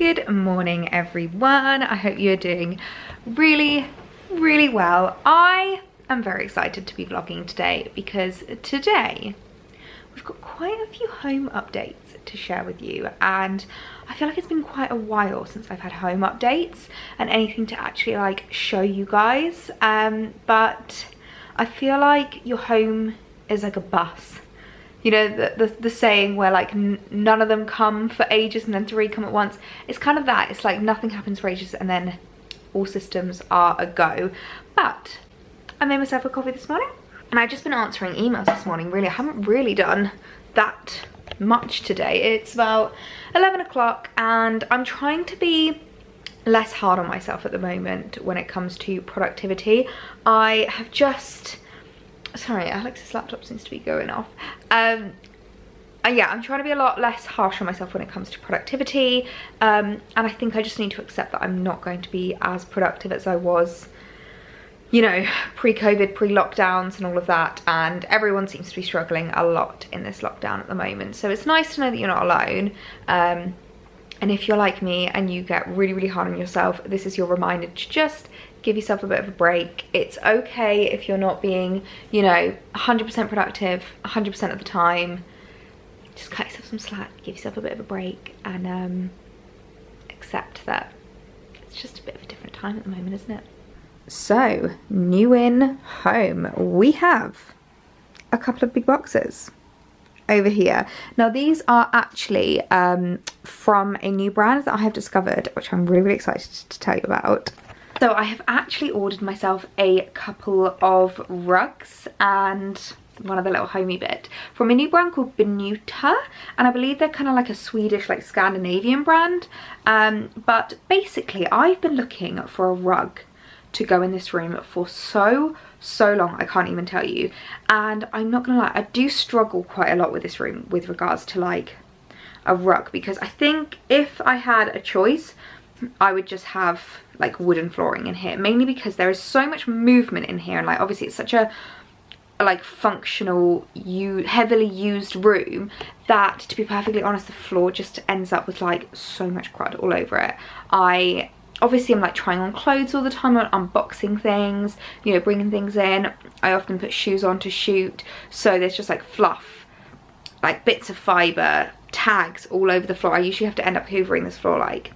Good morning everyone. I hope you're doing really well. I am very excited to be vlogging today because today we've got quite a few home updates to share with you, and I feel like it's been quite a while since I've had home updates and anything to actually like show you guys, but I feel like your home is like a bus. You know, the saying where like none of them come for ages and then 3 come at once. It's kind of that. It's like nothing happens for ages and then all systems are a go. But I made myself a coffee this morning and I've just been answering emails this morning. Really, I haven't really done that much today. It's about 11 o'clock and I'm trying to be less hard on myself at the moment when it comes to productivity. I have just... Sorry, Alex's laptop seems to be going off. Yeah, I'm trying to be a lot less harsh on myself when it comes to productivity. And I think I just need to accept that I'm not going to be as productive as I was, you know, pre-COVID, pre-lockdowns and all of that. And everyone seems to be struggling a lot in this lockdown at the moment. So it's nice to know that you're not alone. And if you're like me and you get really hard on yourself, this is your reminder to just give yourself a bit of a break. It's okay if you're not being, you know, 100% productive 100% of the time. Just cut yourself some slack, give yourself a bit of a break, and accept that it's just a bit of a different time at the moment, isn't it? So, new in home, we have a couple of big boxes over here. Now these are actually from a new brand that I have discovered, which I'm really excited to tell you about. So I have actually ordered myself a couple of rugs and one other little homey bit from a new brand called Benuta, and I believe they're kind of like a Swedish, like Scandinavian brand. But basically I've been looking for a rug to go in this room for so long, I can't even tell you. And I'm not gonna lie, I do struggle quite a lot with this room with regards to like a rug, because I think if I had a choice I would just have like wooden flooring in here, mainly because there is so much movement in here, and like obviously it's such a like functional, heavily used room that, to be perfectly honest, the floor just ends up with like so much crud all over it. Obviously I'm like trying on clothes all the time, I'm unboxing things, you know, bringing things in. I often put shoes on to shoot, so there's just like fluff, like bits of fibre, tags all over the floor. I usually have to end up hoovering this floor like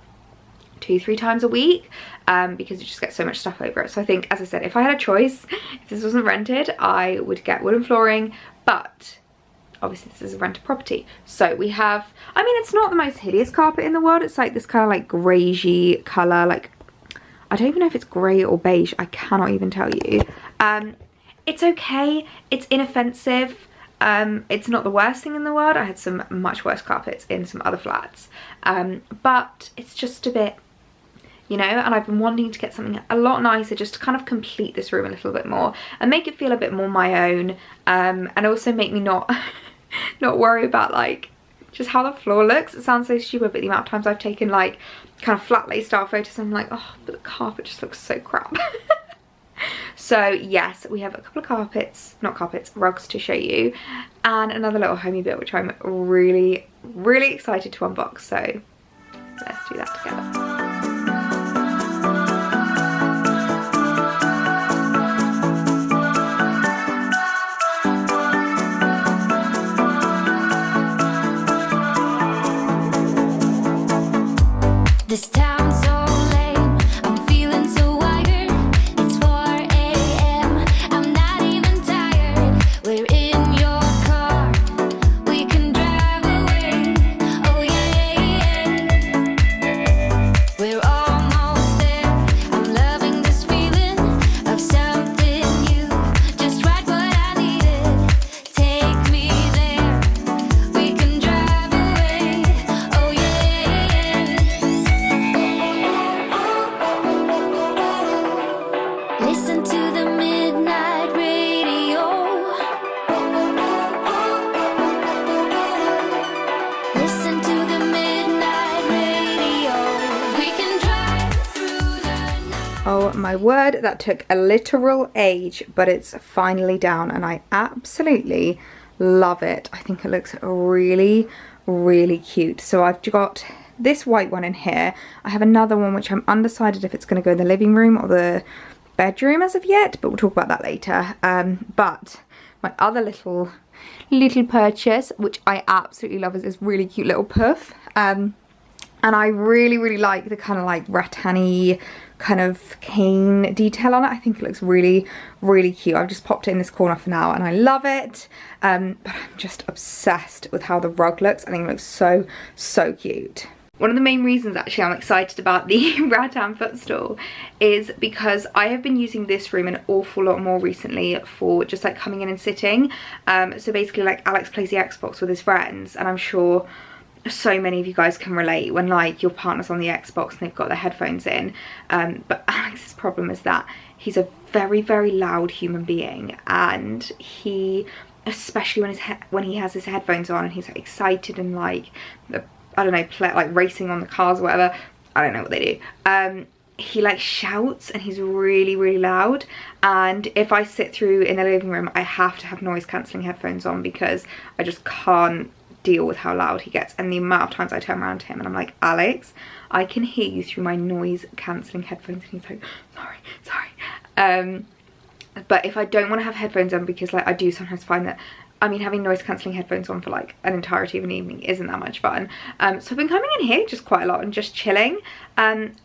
2-3 times a week because you just get so much stuff over it. So I think, as I said, if I had a choice, if this wasn't rented, I would get wooden flooring, but obviously this is a rented property. So we have, I mean, it's not the most hideous carpet in the world. It's like this kind of like greyish colour, like I don't even know if it's grey or beige, I cannot even tell you. It's okay, it's inoffensive. It's not the worst thing in the world. I had some much worse carpets in some other flats, but it's just a bit, you know, and I've been wanting to get something a lot nicer just to kind of complete this room a little bit more and make it feel a bit more my own, and also make me not worry about like just how the floor looks. It sounds so stupid, but the amount of times I've taken like kind of flat lay style photos and I'm like, oh, but the carpet just looks so crap. So yes, we have a couple of rugs to show you, and another little homey bit which I'm really excited to unbox. So let's do that together. This town's so lame, I'm feeling so wired. It's 4 AM, I'm not even tired. We're in your car, we can drive away. Oh yeah. We're almost there, I'm loving this feeling of something new. Just right what I needed, take me there. We can drive away. Oh yeah. Listen to the midnight radio. Listen to the midnight radio. We can drive through the night. Oh my word, that took a literal age, but it's finally down and I absolutely love it. I think it looks really cute. So I've got this white one in here. I have another one which I'm undecided if it's going to go in the living room or the bedroom as of yet, but we'll talk about that later. But my other little purchase, which I absolutely love, is this really cute little puff. And I really like the kind of like rattan-y kind of cane detail on it. I think it looks really cute. I've just popped it in this corner for now and I love it. But I'm just obsessed with how the rug looks. I think it looks so cute. One of the main reasons actually I'm excited about the rattan footstool is because I have been using this room an awful lot more recently for just like coming in and sitting. So basically like Alex plays the Xbox with his friends, and I'm sure so many of you guys can relate when like your partner's on the Xbox and they've got their headphones in. But Alex's problem is that he's a very loud human being, and he, especially when he has his headphones on and he's like excited and like, I don't know, like racing on the cars or whatever, I don't know what they do, he like shouts and he's really loud. And if I sit through in the living room, I have to have noise cancelling headphones on because I just can't deal with how loud he gets. And the amount of times I turn around to him and I'm like, Alex, I can hear you through my noise cancelling headphones, and he's like, sorry. But if I don't want to have headphones on, because like I do sometimes find that, I mean, having noise cancelling headphones on for like an entirety of an evening isn't that much fun. So I've been coming in here just quite a lot and just chilling. And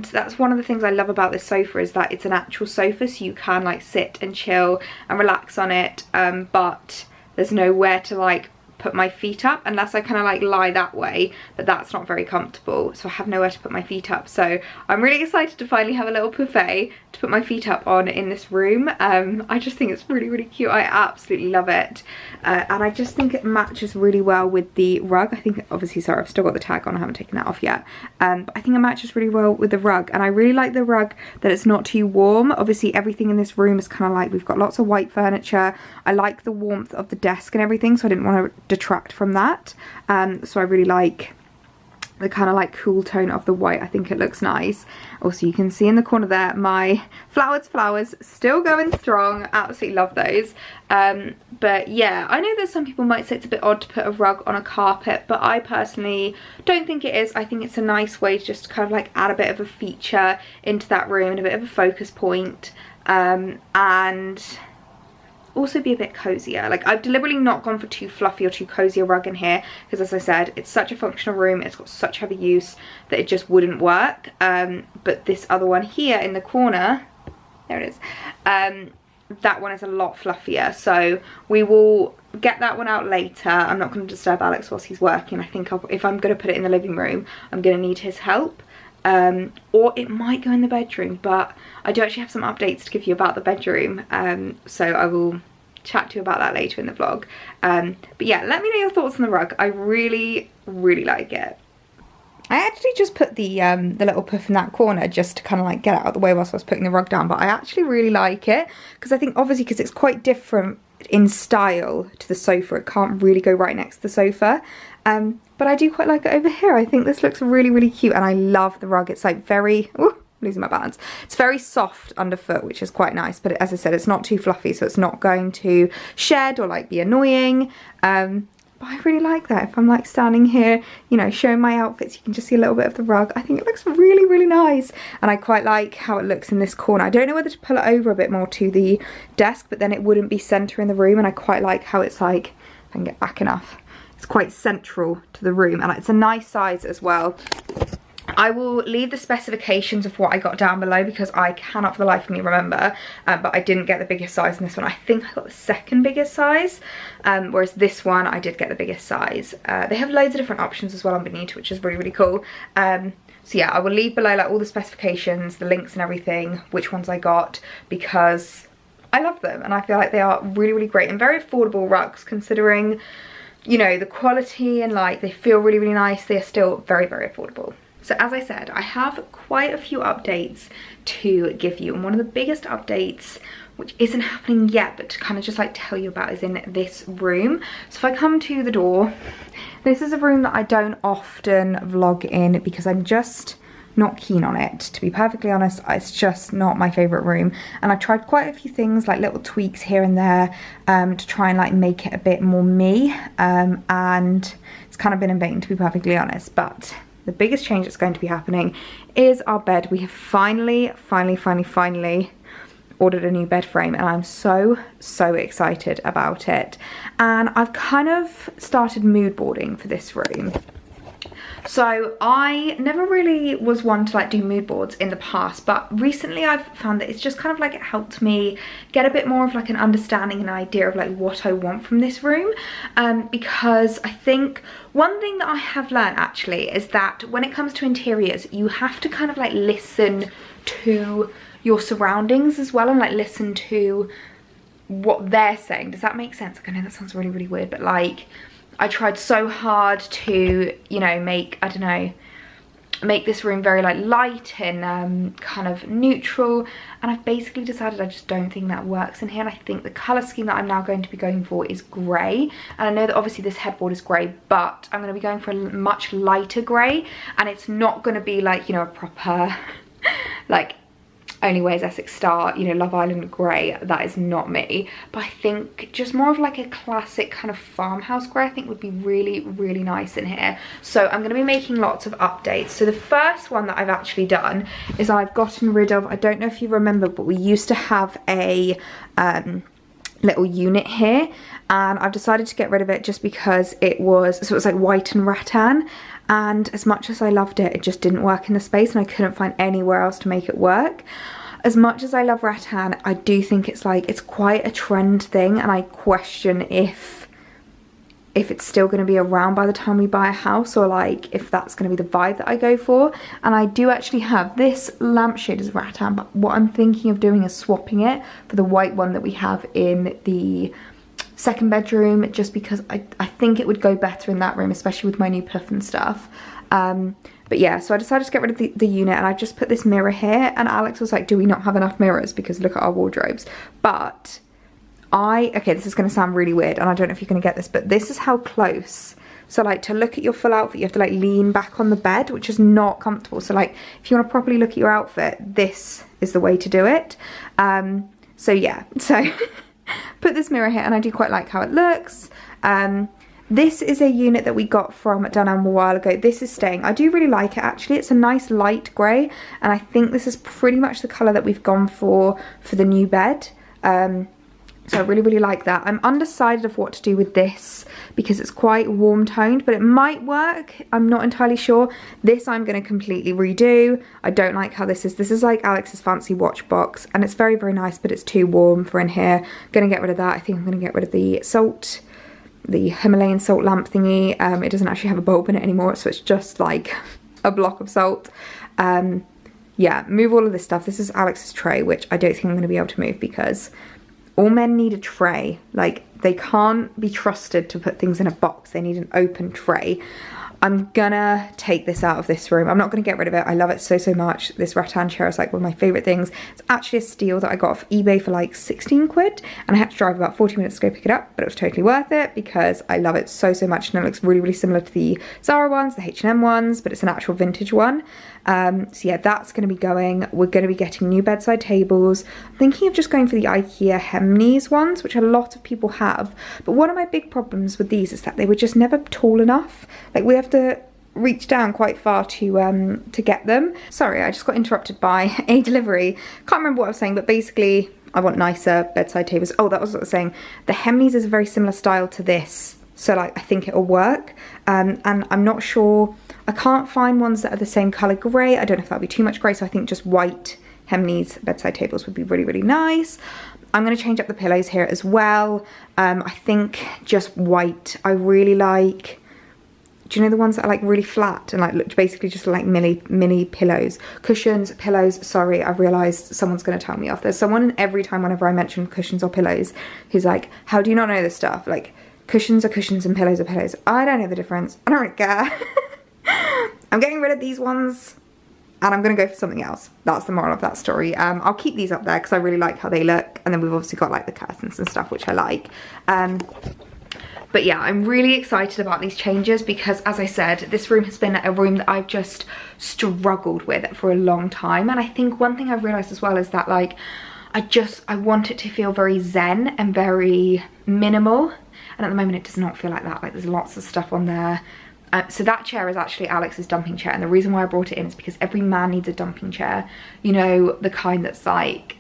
that's one of the things I love about this sofa, is that it's an actual sofa, so you can like sit and chill and relax on it. But there's nowhere to like put my feet up unless I kind of like lie that way, but that's not very comfortable, so I have nowhere to put my feet up. So I'm really excited to finally have a little buffet to put my feet up on in this room. I just think it's really cute. I absolutely love it, and I just think it matches really well with the rug. I think, obviously, sorry, I've still got the tag on, I haven't taken that off yet, but I think it matches really well with the rug. And I really like the rug that it's not too warm. Obviously everything in this room is kind of like, we've got lots of white furniture. I like the warmth of the desk and everything, so I didn't want to detract from that. So I really like the kind of like cool tone of the white. I think it looks nice. Also, you can see in the corner there my flowers still going strong. Absolutely love those. But yeah, I know that some people might say it's a bit odd to put a rug on a carpet, but I personally don't think it is. I think it's a nice way to just kind of like add a bit of a feature into that room and a bit of a focus point, and also be a bit cozier. Like, I've deliberately not gone for too fluffy or too cozy a rug in here because, as I said, it's such a functional room, it's got such heavy use that it just wouldn't work. But this other one here in the corner, there it is, that one is a lot fluffier, so we will get that one out later. I'm not going to disturb Alex whilst he's working. I think if I'm going to put it in the living room, I'm going to need his help. Or it might go in the bedroom, but I do actually have some updates to give you about the bedroom, so I will chat to you about that later in the vlog. But yeah, let me know your thoughts on the rug. I really like it. I actually just put the little puff in that corner just to kind of like get it out of the way whilst I was putting the rug down, but I actually really like it because I think, obviously, because it's quite different in style to the sofa, it can't really go right next to the sofa. But I do quite like it over here. I think this looks really cute, and I love the rug. It's like very, ooh, I'm losing my balance. It's very soft underfoot, which is quite nice, but as I said, it's not too fluffy, so it's not going to shed or like be annoying. But I really like that. If I'm like standing here, you know, showing my outfits, you can just see a little bit of the rug. I think it looks really nice, and I quite like how it looks in this corner. I don't know whether to pull it over a bit more to the desk, but then it wouldn't be center in the room, and I quite like how it's like, if I can get back enough, it's quite central to the room, and it's a nice size as well. I will leave the specifications of what I got down below because I cannot for the life of me remember, but I didn't get the biggest size in this one. I think I got the second biggest size, whereas this one I did get the biggest size. They have loads of different options as well underneath, which is really cool. So yeah, I will leave below like all the specifications, the links and everything, which ones I got, because I love them and I feel like they are really great and very affordable rugs, considering, you know, the quality, and like they feel really nice. They are still very affordable. So as I said, I have quite a few updates to give you, and one of the biggest updates, which isn't happening yet, but to kind of just like tell you about, is in this room. So if I come to the door, this is a room that I don't often vlog in because I'm just not keen on it, to be perfectly honest. It's just not my favorite room, and I tried quite a few things, like little tweaks here and there, to try and like make it a bit more me, and it's kind of been in vain, to be perfectly honest. But the biggest change that's going to be happening is our bed. We have finally ordered a new bed frame, and I'm so excited about it. And I've kind of started mood boarding for this room. So I never really was one to like do mood boards in the past, but recently I've found that it's just kind of like it helped me get a bit more of like an understanding and idea of like what I want from this room, because I think one thing that I have learned actually is that when it comes to interiors, you have to kind of like listen to your surroundings as well, and like listen to what they're saying. Does that make sense? Like, I know that sounds really weird, but like I tried so hard to, you know, make, I don't know, make this room very like light and kind of neutral, and I've basically decided I just don't think that works in here. And I think the colour scheme that I'm now going to be going for is grey, and I know that obviously this headboard is grey, but I'm going to be going for a much lighter grey, and it's not going to be like, you know, a proper like Only Way is Essex Star, you know, Love Island grey. That is not me. But I think just more of like a classic kind of farmhouse grey I think would be really nice in here. So I'm going to be making lots of updates. So the first one that I've actually done is I've gotten rid of, I don't know if you remember, but we used to have a little unit here, and I've decided to get rid of it just because it was, so it was like white and rattan, and as much as I loved it, it just didn't work in the space, and I couldn't find anywhere else to make it work. As much as I love rattan, I do think it's like, it's quite a trend thing, and I question if it's still going to be around by the time we buy a house, or like if that's going to be the vibe that I go for. And I do actually have this lampshade as rattan, but what I'm thinking of doing is swapping it for the white one that we have in the second bedroom, just because I think it would go better in that room, especially with my new puff and stuff. But yeah, so I decided to get rid of the unit, and I just put this mirror here, and Alex was like, do we not have enough mirrors, because look at our wardrobes. But okay, this is going to sound really weird, and I don't know if you're going to get this, but this is how close. So like, to look at your full outfit, you have to like lean back on the bed, which is not comfortable. So like, if you want to properly look at your outfit, this is the way to do it. So yeah, so put this mirror here, and I do quite like how it looks. This is a unit that we got from Dunelm a while ago. This is staying. I do really like it actually. It's a nice light grey, and I think this is pretty much the colour that we've gone for the new bed. So I really like that. I'm undecided of what to do with this because it's quite warm toned, but it might work. I'm not entirely sure. This I'm going to completely redo. I don't like how this is. This is like Alex's fancy watch box, and it's very nice, but it's too warm for in here. Going to get rid of that. I think I'm going to get rid of the salt, the Himalayan salt lamp thingy. It doesn't actually have a bulb in it anymore, so it's just like a block of salt. Yeah, move all of this stuff. This is Alex's tray, which I don't think I'm going to be able to move because all men need a tray. Like, they can't be trusted to put things in a box. They need an open tray. I'm gonna take this out of this room. I'm not gonna get rid of it. I love it so much. This rattan chair is like one of my favorite things. It's actually a steal that I got off eBay for like 16 quid, and I had to drive about 40 minutes to go pick it up, but it was totally worth it because I love it so much, and it looks really similar to the Zara ones, the H&M ones, but it's an actual vintage one. So yeah, that's going to be going. We're going to be getting new bedside tables. I'm thinking of just going for the IKEA Hemnes ones, which a lot of people have. But one of my big problems with these is that they were just never tall enough. Like, we have to reach down quite far to get them. Sorry, I just got interrupted by a delivery. Can't remember what I was saying, but basically I want nicer bedside tables. Oh, that was what I was saying. The Hemnes is a very similar style to this, so like I think it'll work. And I'm not sure. I can't find ones that are the same colour grey. I don't know if that'll be too much grey, so I think just white Hemnes bedside tables would be really nice. I'm going to change up the pillows here as well. I think just white. I really like, do you know the ones that are like really flat and like look basically just like mini pillows, cushions, pillows. Sorry, I've realised someone's going to tell me off. There's someone every time whenever I mention cushions or pillows who's like, how do you not know this stuff? Like, cushions are cushions and pillows are pillows. I don't know the difference. I don't really care. I'm getting rid of these ones and I'm going to go for something else. That's the moral of that story. I'll keep these up there because I really like how they look, and then we've obviously got like the curtains and stuff, which I like. But yeah, I'm really excited about these changes because, as I said, this room has been a room that I've just struggled with for a long time. And I think one thing I've realised as well is that like I want it to feel very zen and very minimal, and at the moment it does not feel like that. Like, there's lots of stuff on there. So that chair is actually Alex's dumping chair, and the reason why I brought it in is because every man needs a dumping chair. You know, the kind that's like,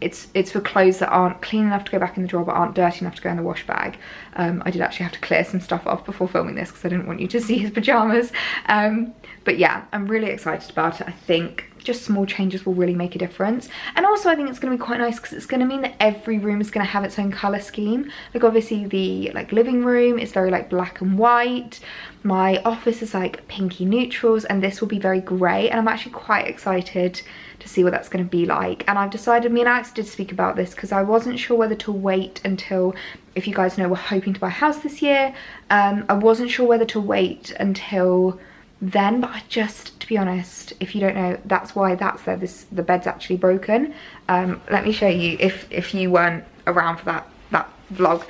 it's for clothes that aren't clean enough to go back in the drawer but aren't dirty enough to go in the wash bag. I did actually have to clear some stuff off before filming this because I didn't want you to see his pajamas. But yeah, I'm really excited about it. I think just small changes will really make a difference. And also I think it's going to be quite nice because it's going to mean that every room is going to have its own colour scheme. Like obviously the like living room is very like black and white. My office is like pinky neutrals, and this will be very grey, and I'm actually quite excited to see what that's going to be like. And I've decided, me and Alex did speak about this because I wasn't sure whether to wait until, if you guys know, we're hoping to buy a house this year. I wasn't sure whether to wait until then, but I just, to be honest, if you don't know, that's why that's there. The bed's actually broken. Let me show you if you weren't around for that vlog.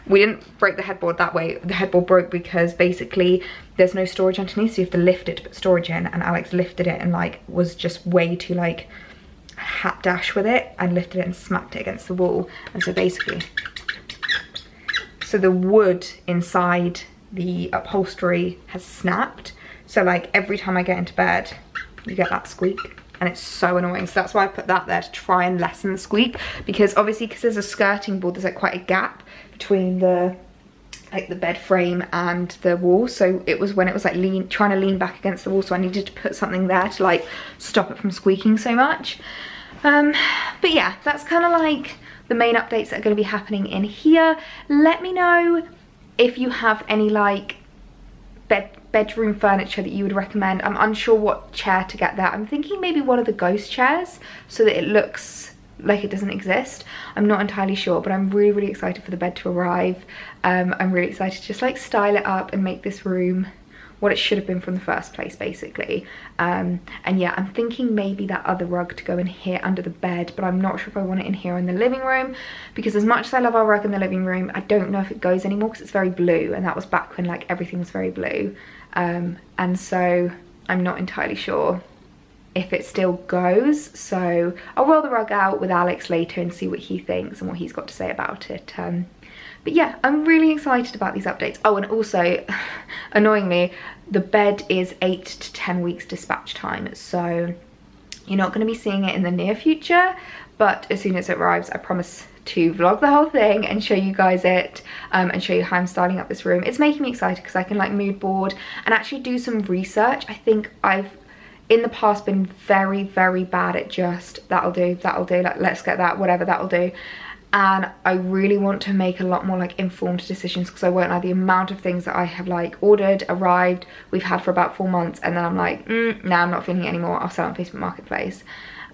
We didn't break the headboard that way. The headboard broke because basically there's no storage underneath, so you have to lift it to put storage in, and Alex lifted it and like was just way too like hat dash with it, and lifted it and smacked it against the wall. And so basically, so the wood inside the upholstery has snapped, so like every time I get into bed you get that squeak, and it's so annoying. So that's why I put that there, to try and lessen the squeak, because obviously because there's a skirting board, there's like quite a gap between the bed frame and the wall. So it was when it was like trying to lean back against the wall, so I needed to put something there to like stop it from squeaking so much. But yeah, that's kind of like the main updates that are going to be happening in here. Let me know if you have any like bedroom furniture that you would recommend. I'm unsure what chair to get there. I'm thinking maybe one of the ghost chairs so that it looks like it doesn't exist. I'm not entirely sure, but I'm really excited for the bed to arrive. I'm really excited to just like style it up and make this room what it should have been from the first place, basically. And yeah, I'm thinking maybe that other rug to go in here under the bed, but I'm not sure if I want it in here in the living room, because as much as I love our rug in the living room, I don't know if it goes anymore because it's very blue, and that was back when like everything was very blue. And so I'm not entirely sure if it still goes, so I'll roll the rug out with Alex later and see what he thinks and what he's got to say about it. But yeah, I'm really excited about these updates. Oh, and also, annoyingly, the bed is 8 to 10 weeks dispatch time, so you're not going to be seeing it in the near future, but as soon as it arrives, I promise to vlog the whole thing and show you guys it, and show you how I'm styling up this room. It's making me excited because I can like mood board and actually do some research. I think I've in the past been very bad at just that'll do, like let's get that, whatever, that'll do. And I really want to make a lot more like informed decisions, because I won't lie, the amount of things that I have like ordered, arrived, we've had for about 4 months, and then I'm like, nah, I'm not feeling it anymore, I'll sell on Facebook Marketplace.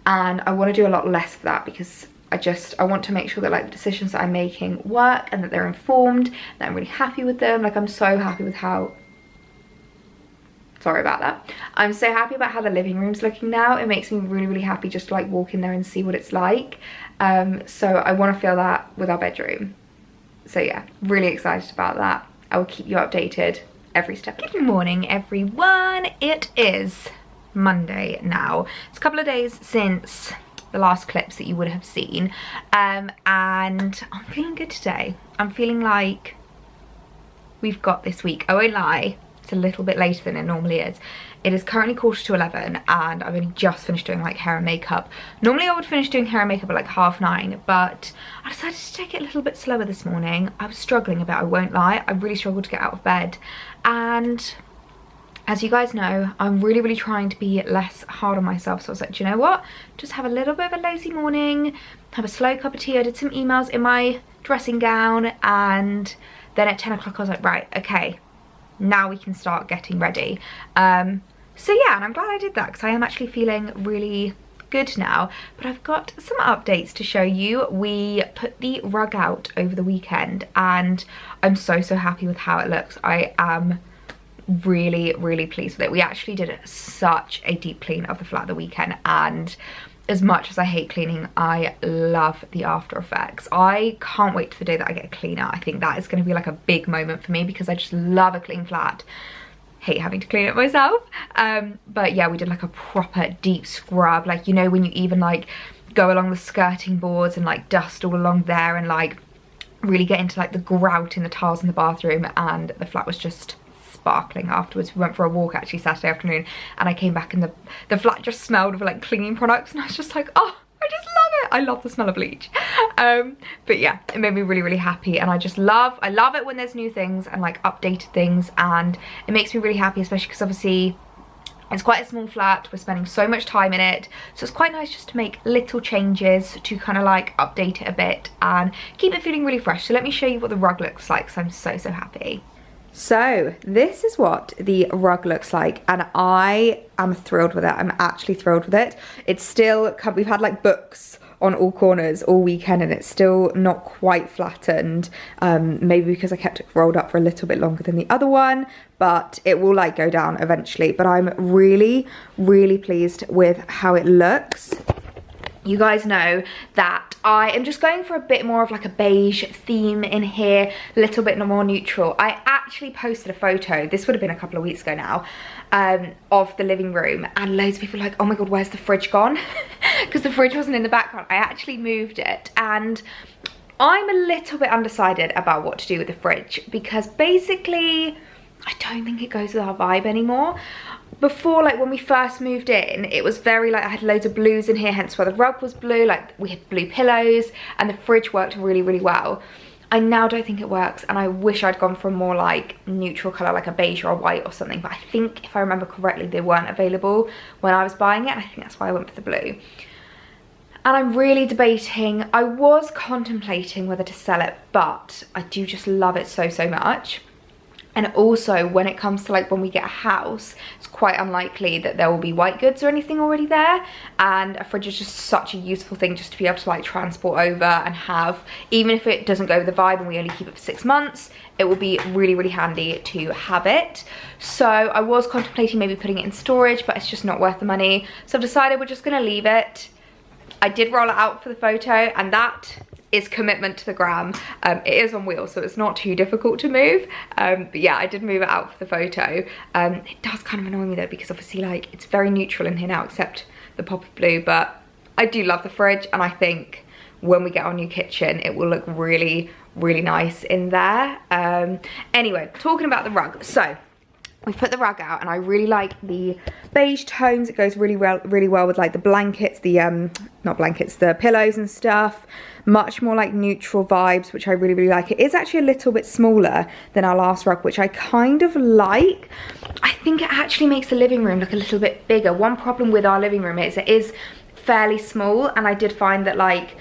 And I want to do a lot less of that, because I want to make sure that like the decisions that I'm making work and that they're informed, that I'm really happy with them. Like I'm so happy with how, sorry about that, I'm so happy about how the living room's looking now. It makes me really happy just to like walk in there and see what it's like. So I want to feel that with our bedroom. So yeah, really excited about that. I will keep you updated every step. Good morning everyone, it is Monday now. It's a couple of days since the last clips that you would have seen, and I'm feeling good today. I'm feeling like we've got this week. I won't lie, it's a little bit later than it normally is. It is currently 11:15 and I've only just finished doing like hair and makeup. Normally I would finish doing hair and makeup at like 9:30, but I decided to take it a little bit slower this morning. I was struggling a bit, I won't lie. I really struggled to get out of bed, and as you guys know, I'm really trying to be less hard on myself. So I was like, do you know what? Just have a little bit of a lazy morning, have a slow cup of tea. I did some emails in my dressing gown, and then at 10 o'clock I was like, right, okay, now we can start getting ready. So yeah, and I'm glad I did that because I am actually feeling really good now. But I've got some updates to show you. We put the rug out over the weekend and I'm so happy with how it looks. I am really pleased with it. We actually did such a deep clean of the flat the weekend, and as much as I hate cleaning, I love the after effects. I can't wait for the day that I get a cleaner. I think that is going to be like a big moment for me because I just love a clean flat. Hate having to clean it myself. But yeah, we did like a proper deep scrub, like, you know, when you even like go along the skirting boards and like dust all along there and like really get into like the grout in the tiles in the bathroom, and the flat was just sparkling afterwards. We went for a walk actually Saturday afternoon, and I came back and the flat just smelled of like cleaning products, and I was just like, oh, I just love it. I love the smell of bleach. But yeah, it made me really, really happy, and I love it when there's new things and like updated things, and it makes me really happy, especially because obviously it's quite a small flat, we're spending so much time in it, so it's quite nice just to make little changes to kind of like update it a bit and keep it feeling really fresh. So let me show you what the rug looks like, because I'm so happy. So this is what the rug looks like, and I am thrilled with it. I'm actually thrilled with it. It's still, we've had like books on all corners all weekend, and it's still not quite flattened, maybe because I kept it rolled up for a little bit longer than the other one, but it will like go down eventually. But I'm really pleased with how it looks. You guys know that I am just going for a bit more of like a beige theme in here, a little bit more neutral. I actually posted a photo, this would have been a couple of weeks ago now, of the living room, and loads of people were like, oh my god, where's the fridge gone? Because the fridge wasn't in the background. I actually moved it, and I'm a little bit undecided about what to do with the fridge, because basically I don't think it goes with our vibe anymore. Before, like when we first moved in, it was very like, I had loads of blues in here, hence why the rug was blue, like we had blue pillows, and the fridge worked really well. I now don't think it works, and I wish I'd gone for a more like neutral colour, like a beige or a white or something, but I think if I remember correctly they weren't available when I was buying it, and I think that's why I went for the blue. And I'm really debating, I was contemplating whether to sell it, but I do just love it so much. And also when it comes to like when we get a house, it's quite unlikely that there will be white goods or anything already there, and a fridge is just such a useful thing just to be able to like transport over and have, even if it doesn't go with the vibe and we only keep it for 6 months, it will be really handy to have it. So I was contemplating maybe putting it in storage, but it's just not worth the money, so I've decided we're just gonna leave it. I did roll it out for the photo, and that is commitment to the gram. It is on wheels, so it's not too difficult to move, but yeah, I did move it out for the photo. It does kind of annoy me though, because obviously like it's very neutral in here now except the pop of blue, but I do love the fridge, and I think when we get our new kitchen it will look really nice in there. Anyway, talking about the rug, so we've put the rug out, and I really like the beige tones. It goes really well with like the blankets, the not blankets, the pillows and stuff. Much more like neutral vibes, which I really like. It is actually a little bit smaller than our last rug, which I kind of like. I think it actually makes the living room look a little bit bigger. One problem with our living room is it is fairly small, and I did find that like,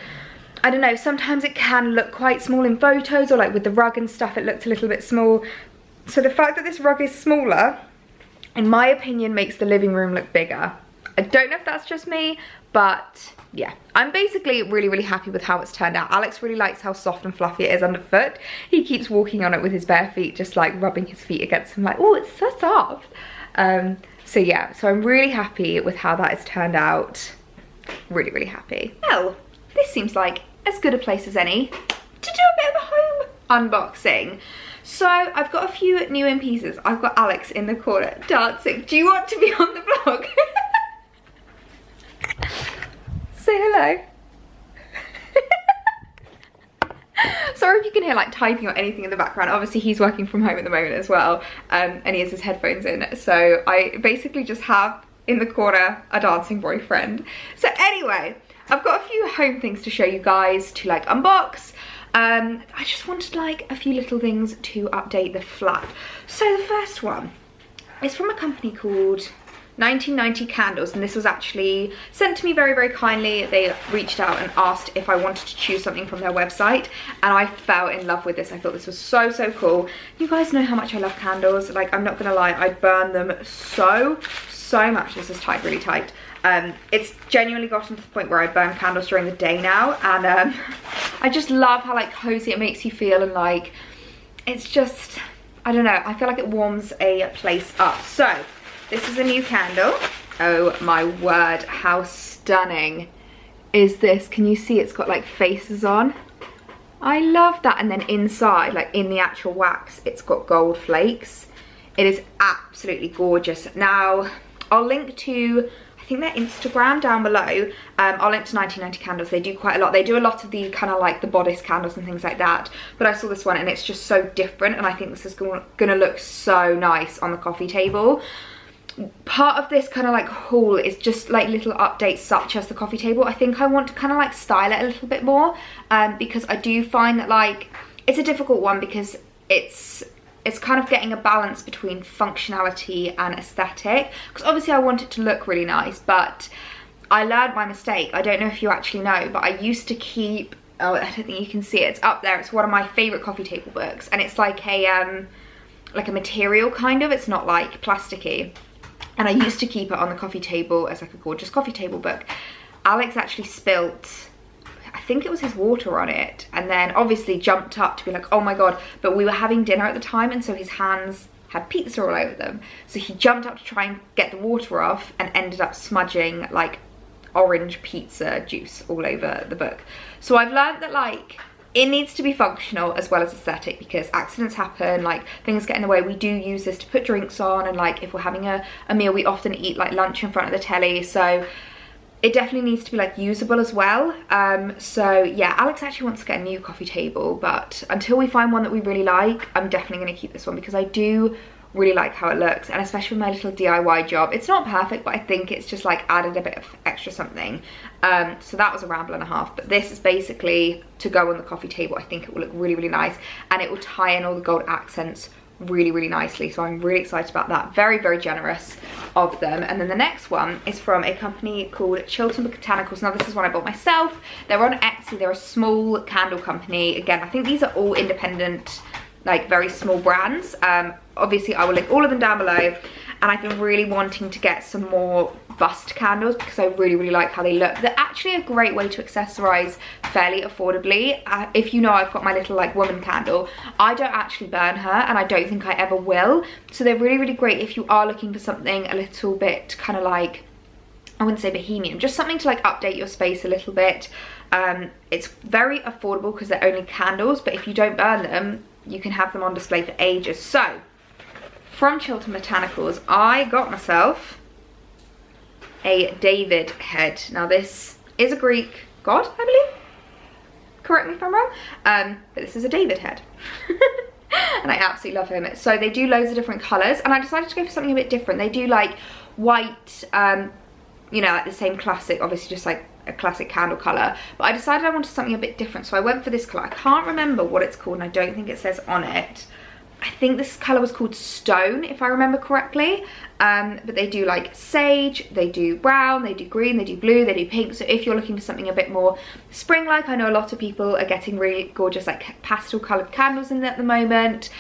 I don't know, sometimes it can look quite small in photos, or like with the rug and stuff it looked a little bit small. So the fact that this rug is smaller, in my opinion, makes the living room look bigger. I don't know if that's just me, but yeah, I'm basically really happy with how it's turned out. Alex really likes how soft and fluffy it is underfoot. He keeps walking on it with his bare feet, just like rubbing his feet against him, like, oh, it's so soft. So yeah, so I'm really happy with how that has turned out. Really happy. Well, this seems like as good a place as any to do a bit of a home unboxing. So I've got a few new in pieces. I've got Alex in the corner dancing. Do you want to be on the vlog? Say hello. Sorry if you can hear like typing or anything in the background. Obviously he's working from home at the moment as well, and he has his headphones in. So I basically just have in the corner a dancing boyfriend. So anyway, I've got a few home things to show you guys to like unbox. I just wanted like a few little things to update the flat. So the first one is from a company called 1990 Candles, and this was actually sent to me very kindly. They reached out and asked if I wanted to choose something from their website, and I fell in love with this. I thought this was so cool. You guys know how much I love candles. Like, I'm not gonna lie, I burn them so much. This is tight, really tight. It's genuinely gotten to the point where I burn candles during the day now, and I just love how like cozy it makes you feel, and like it's just, I don't know, I feel like it warms a place up. So this is a new candle. Oh my word, how stunning is this? Can you see it's got like faces on? I love that. And then inside, like in the actual wax, it's got gold flakes. It is absolutely gorgeous. Now I'll link to, I think their Instagram down below. I'll link to 1990 Candles. They do quite a lot. They do a lot of the kind of like the bodice candles and things like that. But I saw this one and it's just so different, and I think this is gonna look so nice on the coffee table. Part of this kind of like haul is just like little updates such as the coffee table. I think I want to kind of like style it a little bit more, because I do find that like it's a difficult one, because it's kind of getting a balance between functionality and aesthetic, because obviously I want it to look really nice, but I learned my mistake. I don't know if you actually know, but I used to keep, oh, I don't think you can see it, it's up there, it's one of my favorite coffee table books, and it's like a material kind of, it's not like plasticky. And I used to keep it on the coffee table as like a gorgeous coffee table book. Alex actually spilt, I think it was his water on it, and then obviously jumped up to be like, oh my god, but we were having dinner at the time, and so his hands had pizza all over them. So he jumped up to try and get the water off and ended up smudging like orange pizza juice all over the book. So I've learned that like it needs to be functional as well as aesthetic, because accidents happen, like things get in the way. We do use this to put drinks on, and like if we're having a meal, we often eat like lunch in front of the telly, so it definitely needs to be like usable as well. So yeah, Alex actually wants to get a new coffee table, but until we find one that we really like, I'm definitely going to keep this one, because I do really like how it looks, and especially with my little DIY job. It's not perfect, but I think it's just like added a bit of extra something. So that was a ramble and a half, but this is basically to go on the coffee table. I think it will look really, really nice, and it will tie in all the gold accents really, really nicely. So I'm really excited about that. Very, very generous of them. And then the next one is from a company called Chiltern Botanicals. Now this is one I bought myself. They're on Etsy. They're a small candle company. Again, I think these are all independent, like very small brands. Obviously I will link all of them down below, and I've been really wanting to get some more bust candles because I really, really like how they look. They're actually a great way to accessorize fairly affordably. If you know, I've got my little like woman candle. I don't actually burn her, and I don't think I ever will. So they're really, really great if you are looking for something a little bit kind of like, I wouldn't say bohemian, just something to like update your space a little bit. It's very affordable because they're only candles, but if you don't burn them, you can have them on display for ages. So from Chiltern Botanicals, I got myself a David head. Now this is a Greek god, I believe. Correct me if I'm wrong. But this is a David head. And I absolutely love him. So they do loads of different colours, and I decided to go for something a bit different. They do like white, you know, like the same classic, obviously just like a classic candle colour, but I decided I wanted something a bit different, so I went for this colour. I can't remember what it's called, and I don't think it says on it. I think this colour was called Stone, if I remember correctly. But they do like sage, they do brown, they do green, they do blue, they do pink. So if you're looking for something a bit more spring-like, I know a lot of people are getting really gorgeous like pastel coloured candles in at the moment.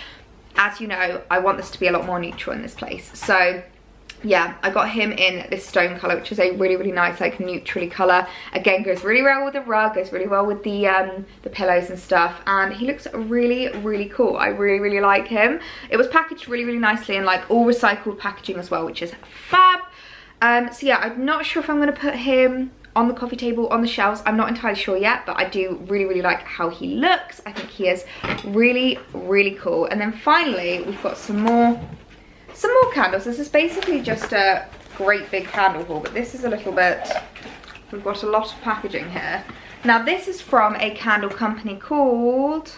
As you know, I want this to be a lot more neutral in this place. So yeah, I got him in this stone colour, which is a really, really nice like neutrally colour. Again, goes really well with the rug, goes really well with the pillows and stuff, and he looks really, really cool. I really, really like him. It was packaged really, really nicely in like all recycled packaging as well, which is fab. So yeah, I'm not sure if I'm going to put him on the coffee table, on the shelves. I'm not entirely sure yet, but I do really, really like how he looks. I think he is really, really cool. And then finally, we've got some more candles. This is basically just a great big candle haul, but this is a little bit, we've got a lot of packaging here. Now this is from a candle company called,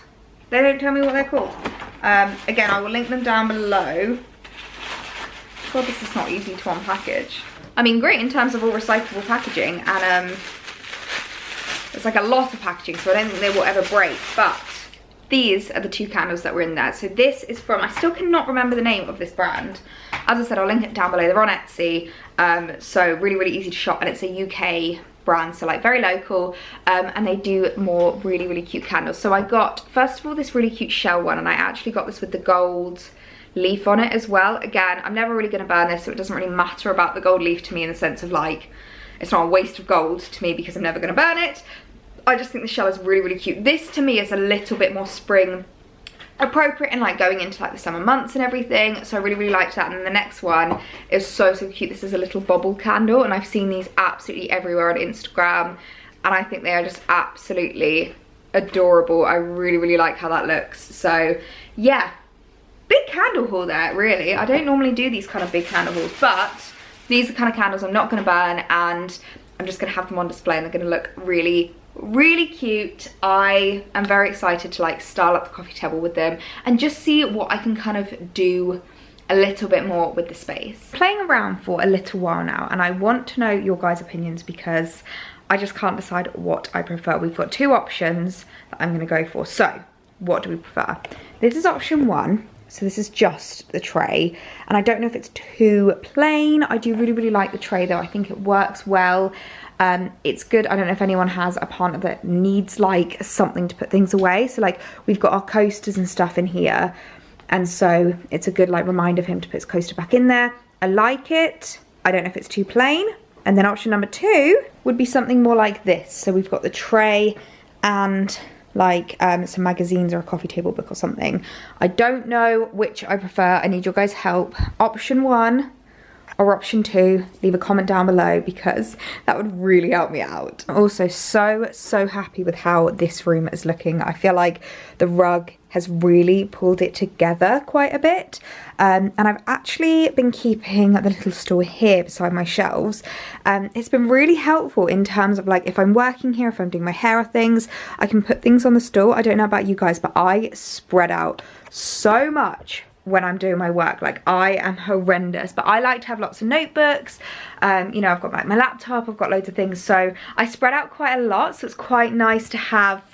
they don't tell me what they're called. Again, I will link them down below. God, this is not easy to unpackage. I mean, great in terms of all recyclable packaging, and there's like a lot of packaging, so I don't think they will ever break, but these are the two candles that were in there. So this is from, I still cannot remember the name of this brand. As I said, I'll link it down below. They're on Etsy, so really, really easy to shop, and it's a UK brand, so like very local, and they do more really, really cute candles. So I got, first of all, this really cute shell one, and I actually got this with the gold leaf on it as well. Again, I'm never really going to burn this, so it doesn't really matter about the gold leaf to me, in the sense of like, it's not a waste of gold to me because I'm never going to burn it. I just think the shell is really, really cute. This to me is a little bit more spring appropriate and like going into like the summer months and everything, so I really, really liked that. And then the next one is so, so cute. This is a little bubble candle, and I've seen these absolutely everywhere on Instagram, and I think they are just absolutely adorable. I really, really like how that looks. So yeah, big candle haul there, really. I don't normally do these kind of big candle hauls, but These are the kind of candles I'm not going to burn, and I'm just going to have them on display, and they're going to look really, really cute. I am very excited to like style up the coffee table with them and just see what I can kind of do a little bit more with the space. Playing around for a little while now, and I want to know your guys' opinions because I just can't decide what I prefer. We've got two options that I'm going to go for. So what do we prefer? This is option one. So this is just the tray, and I don't know if it's too plain. I do really, really like the tray though. I think it works well. It's good. I don't know if anyone has a partner that needs like something to put things away. So like we've got our coasters and stuff in here, and so it's a good like reminder for him to put his coaster back in there. I like it. I don't know if it's too plain. And then option number two would be something more like this. So we've got the tray and like some magazines or a coffee table book or something. I don't know which I prefer. I need your guys' help. Option one or option two, leave a comment down below because that would really help me out. I'm also so happy with how this room is looking. I feel like the rug has really pulled it together quite a bit, and I've actually been keeping the little store here beside my shelves. It's been really helpful in terms of like if I'm working here, if I'm doing my hair or things, I can put things on the stool. I don't know about you guys, but I spread out so much when I'm doing my work. Like I am horrendous, but I like to have lots of notebooks. You know, I've got like my laptop, I've got loads of things, so I spread out quite a lot, so it's quite nice to have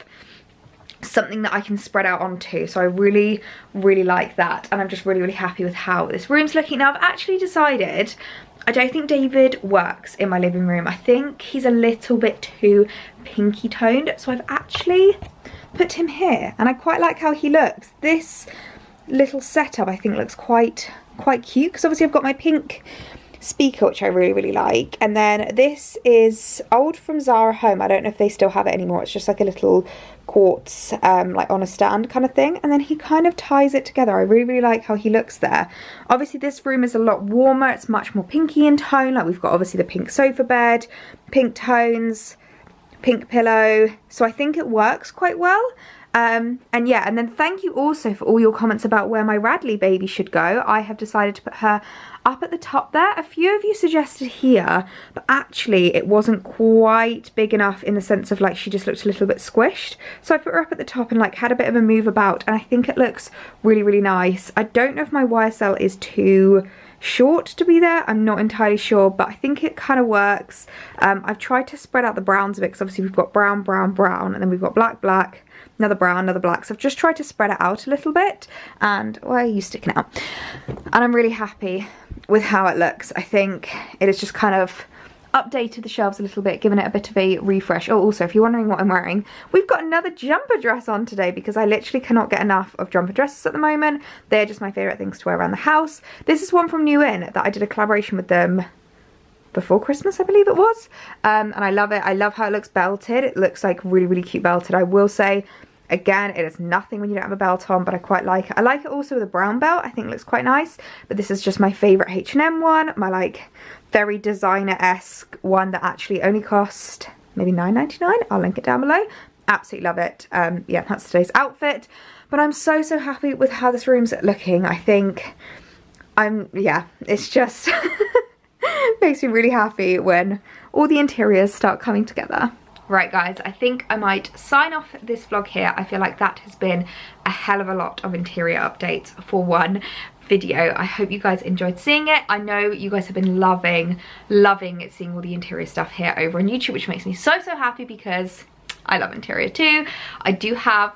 something that I can spread out onto. So I really like that, and I'm just really happy with how this room's looking. Now I've actually decided I don't think David works in my living room. I think he's a little bit too pinky toned, so I've actually put him here, and I quite like how he looks. This little setup I think looks quite cute because obviously I've got my pink speaker, which I really like, and then this is old from Zara Home. I don't know if they still have it anymore. It's just like a little quartz like on a stand kind of thing, and then he kind of ties it together. I really like how he looks there. Obviously this room is a lot warmer, it's much more pinky in tone. Like we've got obviously the pink sofa bed, pink tones, pink pillow, so I think it works quite well. And yeah, and then thank you also for all your comments about where my Radley baby should go. I have decided to put her up at the top there. A few of you suggested here, but actually it wasn't quite big enough in the sense of like she just looked a little bit squished. So I put her up at the top and like had a bit of a move about, and I think it looks really nice. I don't know if my YSL is too short to be there. I'm not entirely sure, but I think it kind of works. I've tried to spread out the browns a bit because obviously we've got brown, and then we've got black, another brown, another black. So I've just tried to spread it out a little bit, and why are you sticking out? And I'm really happy with how it looks. I think it has just kind of updated the shelves a little bit, given it a bit of a refresh. Oh, also, if you're wondering what I'm wearing, we've got another jumper dress on today because I literally cannot get enough of jumper dresses at the moment. They're just my favourite things to wear around the house. This is one from New In that I did a collaboration with them before Christmas, I believe it was, and I love it. I love how it looks belted. It looks like really cute belted. I will say, again, it is nothing when you don't have a belt on, but I quite like it. I like it also with a brown belt. I think it looks quite nice, but this is just my favourite H&M one, my like very designer-esque one that actually only cost maybe $9.99. I'll link it down below. Absolutely love it. Yeah, that's today's outfit, but I'm so happy with how this room's looking. I think yeah, it's just makes me really happy when all the interiors start coming together. Right guys, I think I might sign off this vlog here. I feel like that has been a hell of a lot of interior updates for one video. I hope you guys enjoyed seeing it. I know you guys have been loving seeing all the interior stuff here over on YouTube, which makes me so happy because I love interior too. I do have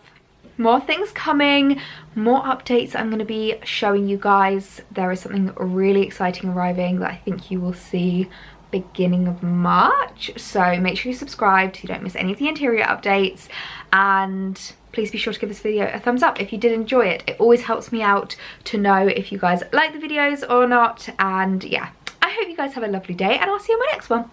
more things coming, more updates I'm going to be showing you guys. There is something really exciting arriving that I think you will see beginning of March, so make sure you subscribe so you don't miss any of the interior updates, and please be sure to give this video a thumbs up if you did enjoy it. It always helps me out to know if you guys like the videos or not, and yeah, I hope you guys have a lovely day, and I'll see you in my next one.